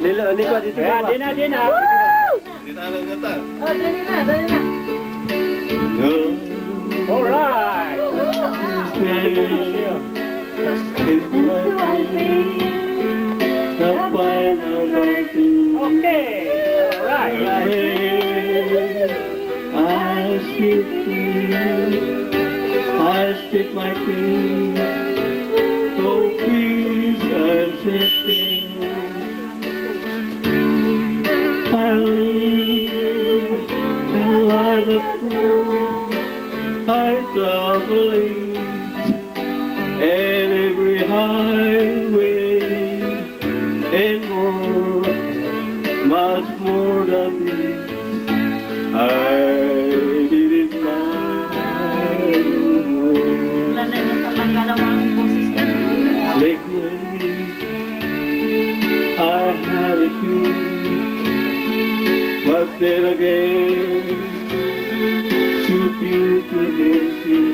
Niko di sini. Ya, Dina. Dina datang. Oh, Dina. Alright. Okay. I stick my feet, so please I'm sitting. I live and like a fool, I travel and every highway and more, much more than this. I did it my way. Lately, I had a few, but then again, too few to see.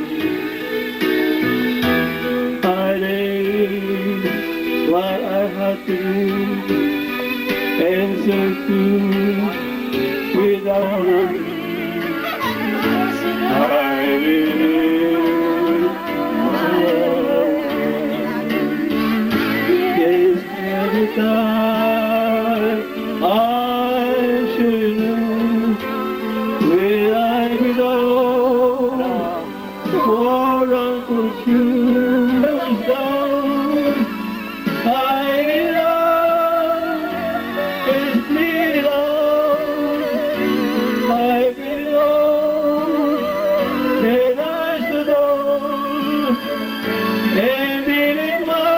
I did what I had to do, answer to without a I live my life. Yes, every time I should know where I belong. For Uncle Jim's down, I belong. It's me alone. I belong. And I stood on and did it my way.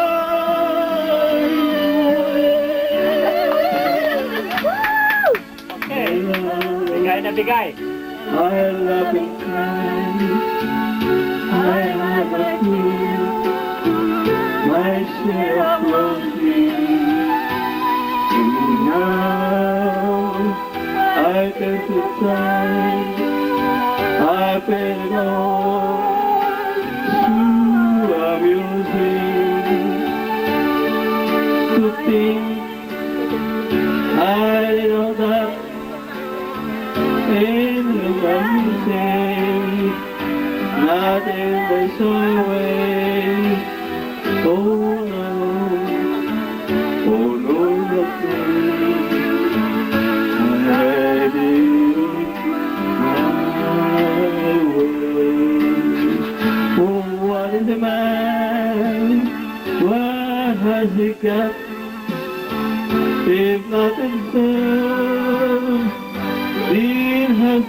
Bigay. I love and cry. I have a fear. My share of lonely. And now I can decide. I bet all to amusing. To think I know that in the music, not in the highway. Oh no, look I did my way. Oh, what is the man? What has he got? If nothing serves, it has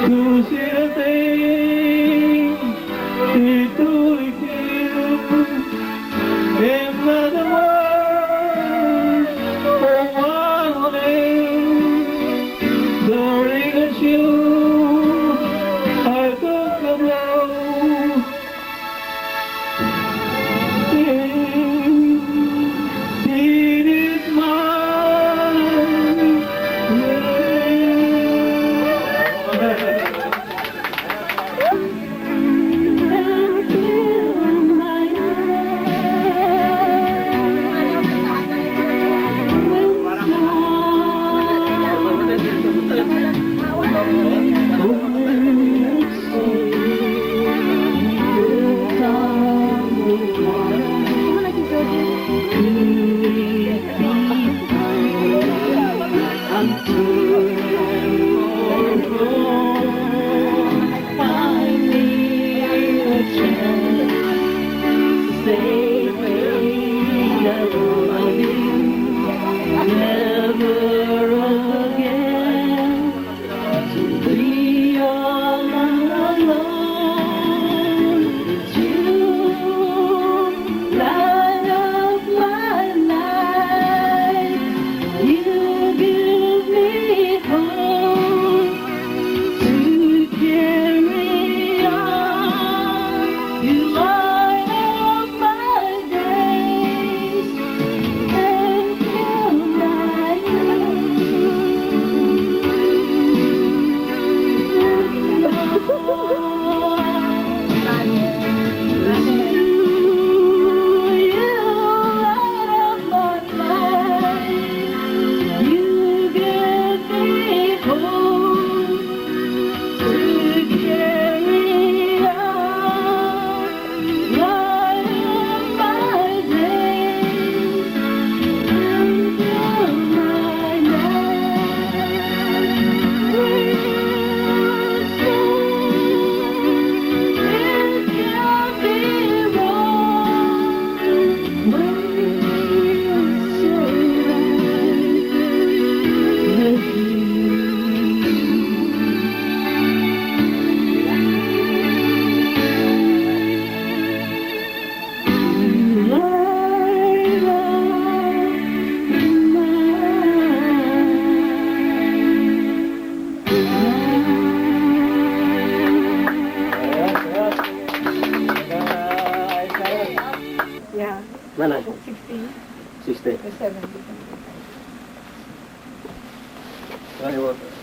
to see the thing it truly feels. If nothing words for one day, the ring and shoe I took a blow. It is mine.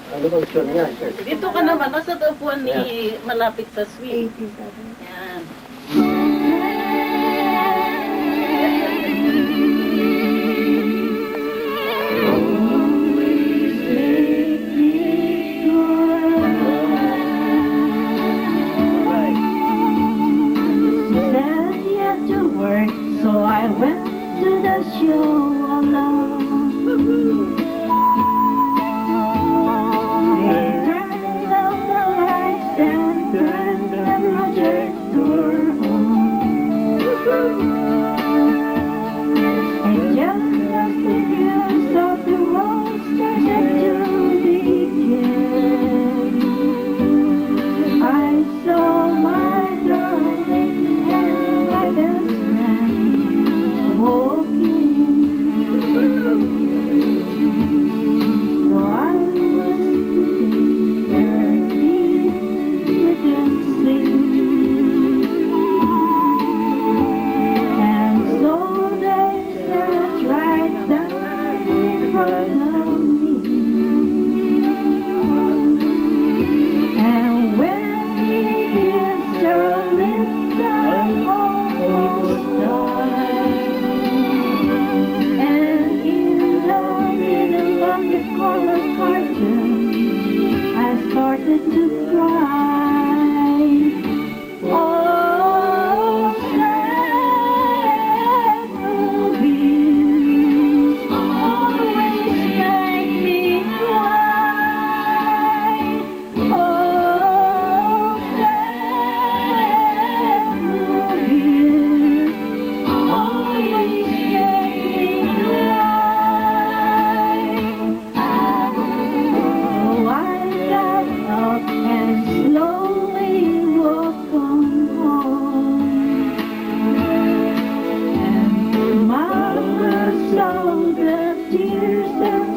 Ano bang sure niya? Dito ka naman, nasa upuan ni malapit sa suite. 87. Yan. Said he had to work, so I went to the show alone. They turned out the lights and turned the projector on. And just as the views of the road started to begin, I saw my darling and my best friend walking. So I was sitting there didn't sleep. And so they sat right down in front of me. And when he kissed her lips, I almost died. And in the middle of the color carton, I started to cry. Oh, sad movies always make me cry. Oh, sad movies always make me cry. So I got up and slowly walked on home. And Mama saw the tears that